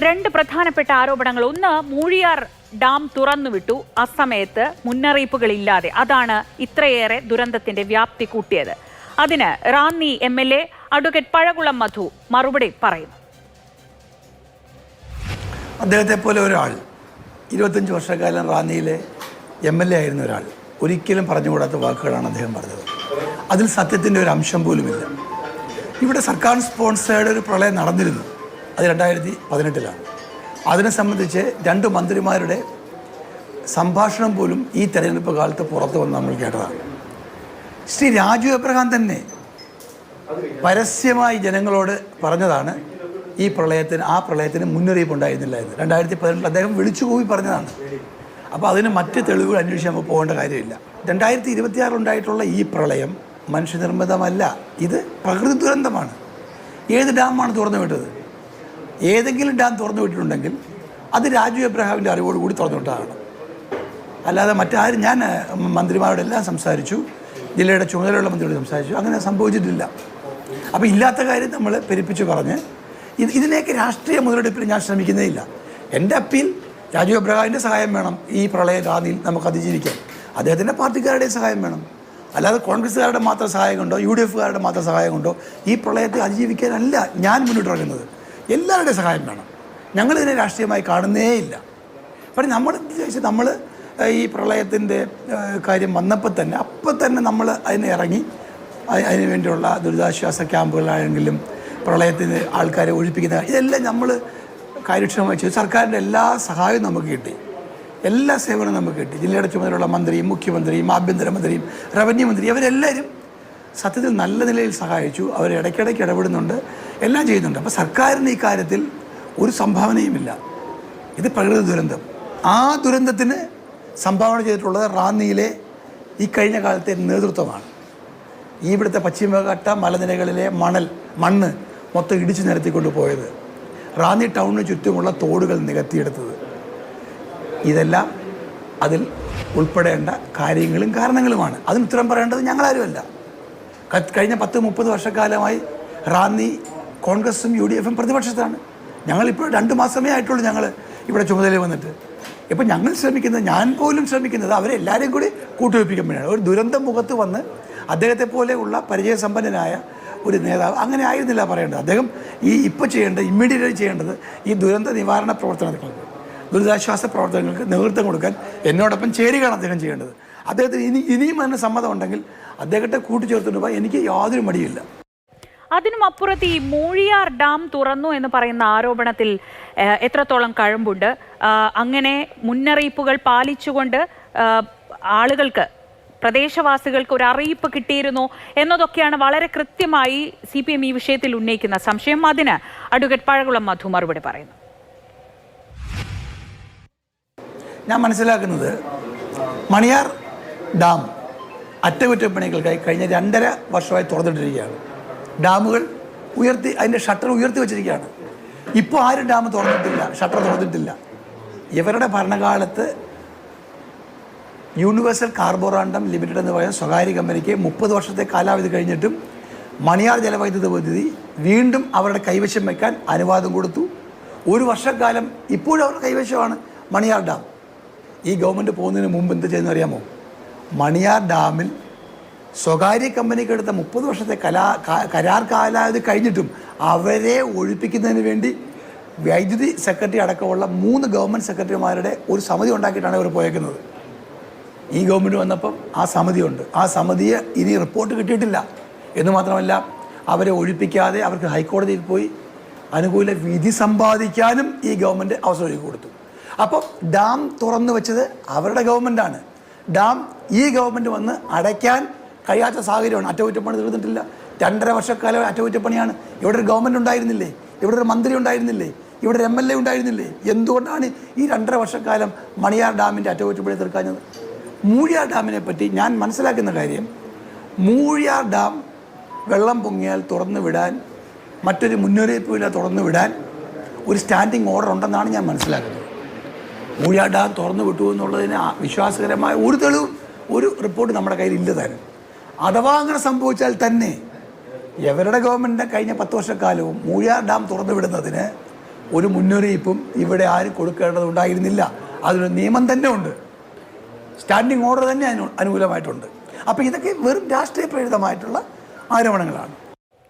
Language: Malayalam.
രണ്ട് പ്രധാനപ്പെട്ട ആരോപണങ്ങൾ. ഒന്ന്, മൂഴിയാർ ഡാം തുറന്നുവിട്ടു, അസമയത്ത് മുന്നറിയിപ്പുകളില്ലാതെ. അതാണ് ഇത്രയേറെ ദുരന്തത്തിന്റെ വ്യാപ്തി കൂട്ടിയത്. അതിന് റാന്നി MLA അഡ്വക്കേറ്റ് പഴകുളം മധു മറുപടി പറയുന്നു. അദ്ദേഹത്തെ പോലെ ഒരാൾ 25 വർഷക്കാലം റാന്നിയിലെ MLA ആയിരുന്ന ഒരാൾ ഒരിക്കലും പറഞ്ഞുകൂടാത്ത വാക്കുകളാണ് അദ്ദേഹം പറഞ്ഞത്. അതിൽ സത്യത്തിൻ്റെ ഒരു അംശം പോലുമില്ല. ഇവിടെ സർക്കാർ സ്പോൺസേർഡ് ഒരു പ്രളയം നടന്നിരുന്നു. അത് 2018-ലാണ്. അതിനെ സംബന്ധിച്ച് 2 മന്ത്രിമാരുടെ സംഭാഷണം പോലും ഈ തെരഞ്ഞെടുപ്പ് കാലത്ത് പുറത്തു വന്ന് നമ്മൾ കേട്ടതാണ്. ശ്രീ രാജു എബ്രഹാം തന്നെ പരസ്യമായി ജനങ്ങളോട് പറഞ്ഞതാണ് ആ പ്രളയത്തിന് മുന്നറിയിപ്പ് ഉണ്ടായിരുന്നില്ല എന്ന്. 2018 അദ്ദേഹം വിളിച്ചുകൂവി പറഞ്ഞതാണ്. അപ്പോൾ അതിന് മറ്റ് തെളിവുകൾ അന്വേഷിച്ച് നമുക്ക് പോകേണ്ട കാര്യമില്ല. 2026 ഉണ്ടായിട്ടുള്ള ഈ പ്രളയം മനുഷ്യനിർമ്മിതമല്ല, ഇത് പ്രകൃതി ദുരന്തമാണ്. ഏത് ഡാമാണ് തുറന്നു വിട്ടത്? ഏതെങ്കിലും ഡാം തുറന്നു വിട്ടിട്ടുണ്ടെങ്കിൽ അത് രാജു എബ്രഹാമിൻ്റെ അറിവോടുകൂടി തുറന്നു വിട്ടതാണ്. അല്ലാതെ മറ്റാരും, ഞാൻ മന്ത്രിമാരോടെല്ലാം സംസാരിച്ചു, ജില്ലയുടെ ചുമതലയുള്ള മന്ത്രിയോട് സംസാരിച്ചു, അങ്ങനെ സംഭവിച്ചിട്ടില്ല. അപ്പോൾ ഇല്ലാത്ത കാര്യം നമ്മൾ പെരുപ്പിച്ച് പറഞ്ഞ് ഇതിനെയൊക്കെ രാഷ്ട്രീയ മുതലെടുപ്പിൽ ഞാൻ ശ്രമിക്കുന്നേയില്ല. എൻ്റെ അപ്പീൽ രാജു എബ്രഹാമിൻ്റെ സഹായം വേണം. ഈ പ്രളയ റാന്നിയിൽ നമുക്ക് അതിജീവിക്കാൻ അദ്ദേഹത്തിൻ്റെ പാർട്ടിക്കാരുടെയും സഹായം വേണം. അല്ലാതെ കോൺഗ്രസ്സുകാരുടെ മാത്രം സഹായം കൊണ്ടോ UDF-കാരുടെ മാത്രം സഹായം കൊണ്ടോ ഈ പ്രളയത്തെ അതിജീവിക്കാനല്ല ഞാൻ മുന്നോട്ടിറങ്ങുന്നത്. എല്ലാവരുടെയും സഹായം വേണം. ഞങ്ങളിതിനെ രാഷ്ട്രീയമായി കാണുന്നേയില്ല. പക്ഷേ നമ്മൾ ഈ പ്രളയത്തിൻ്റെ കാര്യം വന്നപ്പോൾ തന്നെ അപ്പം തന്നെ നമ്മൾ അതിന് ഇറങ്ങി അതിന് വേണ്ടിയുള്ള ദുരിതാശ്വാസ ക്യാമ്പുകളാണെങ്കിലും പ്രളയത്തിന് ആൾക്കാരെ ഒഴിപ്പിക്കുന്ന ഇതെല്ലാം നമ്മൾ കാര്യക്ഷമമായി ചെയ്തു. സർക്കാരിൻ്റെ എല്ലാ സഹായവും നമുക്ക് കിട്ടി, എല്ലാ സേവനവും നമുക്ക് കിട്ടി. ജില്ലയുടെ ചുമതലയുള്ള മന്ത്രിയും മുഖ്യമന്ത്രിയും ആഭ്യന്തരമന്ത്രിയും റവന്യൂ മന്ത്രി അവരെല്ലാവരും സത്യത്തിൽ നല്ല നിലയിൽ സഹായിച്ചു. അവർ ഇടയ്ക്കിടയ്ക്ക് ഇടപെടുന്നുണ്ട്, എല്ലാം ചെയ്യുന്നുണ്ട്. അപ്പോൾ സർക്കാരിന് ഈ കാര്യത്തിൽ ഒരു സംഭാവനയുമില്ല. ഇത് പ്രകൃതി ദുരന്തം. ആ ദുരന്തത്തിന് സംഭാവന ചെയ്തിട്ടുള്ളത് റാന്നിയിലെ ഈ കഴിഞ്ഞ കാലത്തെ നേതൃത്വമാണ്. ഇവിടുത്തെ പശ്ചിമഘട്ട മലനിരകളിലെ മണ്ണ് മൊത്തം ഇടിച്ചു നിരത്തിക്കൊണ്ട് പോയത്, റാന്നി ടൗണിന് ചുറ്റുമുള്ള തോടുകൾ നികത്തിയെടുത്തത്, ഇതെല്ലാം അതിൽ ഉൾപ്പെടേണ്ട കാര്യങ്ങളും കാരണങ്ങളുമാണ്. അതിന് ഉത്തരം പറയേണ്ടത് ഞങ്ങളാരുമല്ല. കഴിഞ്ഞ 10-30 വർഷക്കാലമായി റാന്നി കോൺഗ്രസും UDF-ഉം പ്രതിപക്ഷത്താണ്. ഞങ്ങളിപ്പോൾ 2 മാസമേ ആയിട്ടുള്ളൂ ഞങ്ങൾ ഇവിടെ ചുമതലയിൽ വന്നിട്ട്. ഇപ്പം ഞങ്ങൾ ശ്രമിക്കുന്നത്, ഞാൻ പോലും ശ്രമിക്കുന്നത് അവരെല്ലാവരെയും കൂടി കൂട്ടുവെപ്പിക്കാൻ വേണ്ടിയാണ്. ഒരു ദുരന്തം മുഖത്ത് വന്ന് അദ്ദേഹത്തെ പോലെയുള്ള പരിചയസമ്പന്നനായ ഒരു നേതാവ് അങ്ങനെ ആയിരുന്നില്ല പറയേണ്ടത്. അദ്ദേഹം ഇപ്പോൾ ഇമ്മീഡിയറ്റായി ചെയ്യേണ്ടത് ഈ ദുരന്ത നിവാരണ പ്രവർത്തനങ്ങൾക്ക്, ദുരിതാശ്വാസ പ്രവർത്തനങ്ങൾക്ക് നേതൃത്വം കൊടുക്കാൻ എന്നോടൊപ്പം ചേരുകയാണ് അദ്ദേഹം ചെയ്യേണ്ടത്. അദ്ദേഹത്തിന് ഇനിയും അതിന് സമ്മതമുണ്ടെങ്കിൽ അദ്ദേഹത്തെ കൂട്ടിച്ചേർത്തുകൊണ്ട് പോകാൻ എനിക്ക് യാതൊരു മടിയില്ല. അതിനും അപ്പുറത്ത് ഈ മൂഴിയാർ ഡാം തുറന്നു എന്ന് പറയുന്ന ആരോപണത്തിൽ എത്രത്തോളം കഴമ്പുണ്ട്? അങ്ങനെ മുന്നറിയിപ്പുകൾ പാലിച്ചുകൊണ്ട് ആളുകൾക്ക്, പ്രദേശവാസികൾക്ക് ഒരു അറിയിപ്പ് കിട്ടിയിരുന്നോ എന്നതൊക്കെയാണ് വളരെ കൃത്യമായി CPM ഈ വിഷയത്തിൽ ഉന്നയിക്കുന്ന സംശയം. അതിന് അഡ്വക്കേറ്റ് പഴകുളം മധു മറുപടി പറയുന്നു. ഞാൻ മനസ്സിലാക്കുന്നത് മണിയാർ ഡാം അറ്റകുറ്റപ്പണികൾക്കായി കഴിഞ്ഞ 2.5 വർഷമായി തുറന്നിട്ടിരിക്കുകയാണ്. ഡാമുകൾ അതിൻ്റെ ഷട്ടർ ഉയർത്തി വെച്ചിരിക്കുകയാണ്. ഇപ്പോൾ ആരും ഡാം തുറന്നിട്ടില്ല, ഷട്ടർ തുറന്നിട്ടില്ല. ഇവരുടെ ഭരണകാലത്ത് യൂണിവേഴ്സൽ കാർബോറാണ്ടം ലിമിറ്റഡ് എന്ന് പറയുന്ന സ്വകാര്യ കമ്പനിക്ക് 30 വർഷത്തെ കാലാവധി കഴിഞ്ഞിട്ടും മണിയാർ ജലവൈദ്യുത പദ്ധതി വീണ്ടും അവരുടെ കൈവശം വയ്ക്കാൻ അനുവാദം കൊടുത്തു. 1 വർഷക്കാലം ഇപ്പോഴും അവരുടെ കൈവശമാണ് മണിയാർ ഡാം. ഈ ഗവൺമെൻറ് പോകുന്നതിന് മുമ്പ് എന്ത് ചെയ്യുന്ന അറിയാമോ? മണിയാർ ഡാമിൽ സ്വകാര്യ കമ്പനിക്ക് എടുത്ത 30 വർഷത്തെ കരാർ കാലാവധി കഴിഞ്ഞിട്ടും അവരെ ഒഴിപ്പിക്കുന്നതിന് വേണ്ടി വൈദ്യുതി സെക്രട്ടറി അടക്കമുള്ള 3 ഗവൺമെൻറ് സെക്രട്ടറിമാരുടെ ഒരു സമിതി ഉണ്ടാക്കിയിട്ടാണ് ഇവർ പോയേക്കുന്നത്. ഈ ഗവൺമെൻറ് വന്നപ്പം ആ സമിതിയുണ്ട്. ആ സമിതിയെ ഇനി റിപ്പോർട്ട് കിട്ടിയിട്ടില്ല എന്ന് മാത്രമല്ല, അവരെ ഒഴിപ്പിക്കാതെ അവർക്ക് ഹൈക്കോടതിയിൽ പോയി അനുകൂല വിധി സമ്പാദിക്കാനും ഈ ഗവൺമെൻറ് അവസരം ഒരുക്കി കൊടുത്തു. അപ്പം ഡാം തുറന്നു വെച്ചത് അവരുടെ ഗവൺമെൻറ്റാണ്. ഡാം ഈ ഗവൺമെൻറ് വന്ന് അടയ്ക്കാൻ കഴിയാത്ത സാഹചര്യമാണ്. അറ്റകുറ്റപ്പണി തീർന്നിട്ടില്ല. 2.5 വർഷക്കാലം അറ്റകുറ്റപ്പണിയാണ്. ഇവിടെ ഒരു ഗവൺമെൻറ് ഉണ്ടായിരുന്നില്ലേ? ഇവിടെ ഒരു മന്ത്രി ഉണ്ടായിരുന്നില്ലേ? ഇവിടെ ഒരു MLA ഉണ്ടായിരുന്നില്ലേ? എന്തുകൊണ്ടാണ് ഈ 2.5 വർഷക്കാലം മണിയാർ ഡാമിൻ്റെ അറ്റകുറ്റപ്പണി തീർക്കാഞ്ഞത്? മൂഴിയാർ ഡാമിനെ പറ്റി ഞാൻ മനസ്സിലാക്കുന്ന കാര്യം, മൂഴിയാർ ഡാം വെള്ളം പൊങ്ങിയാൽ തുറന്നു വിടാൻ, മറ്റൊരു മുന്നറിയിപ്പില്ല തുറന്നു വിടാൻ ഒരു സ്റ്റാൻഡിങ് ഓർഡർ ഉണ്ടെന്നാണ് ഞാൻ മനസ്സിലാക്കുന്നത്. മൂഴിയാർ ഡാം തുറന്നു വിട്ടു എന്നുള്ളതിന് വിശ്വാസകരമായ ഒരു തെളിവും ഒരു റിപ്പോർട്ട് നമ്മുടെ കയ്യിൽ ഇല്ല താനും. അഥവാ അങ്ങനെ സംഭവിച്ചാൽ തന്നെ ഇവരുടെ ഗവൺമെൻറ്റിൻ്റെ കഴിഞ്ഞ 10 വർഷക്കാലവും മൂഴിയാർ ഡാം തുറന്നു വിടുന്നതിന് ഒരു മുന്നറിയിപ്പും ഇവിടെ ആരും കൊടുക്കേണ്ടതുണ്ടായിരുന്നില്ല. അതിനൊരു നിയമം തന്നെ ഉണ്ട്, സ്റ്റാൻഡിംഗ് ഓർഡർ തന്നെ അനുകൂലമായിട്ടുണ്ട്. അപ്പോൾ ഇതൊക്കെ വെറും രാഷ്ട്രീയ പ്രേരിതമായിട്ടുള്ള ആരോപണങ്ങളാണ്.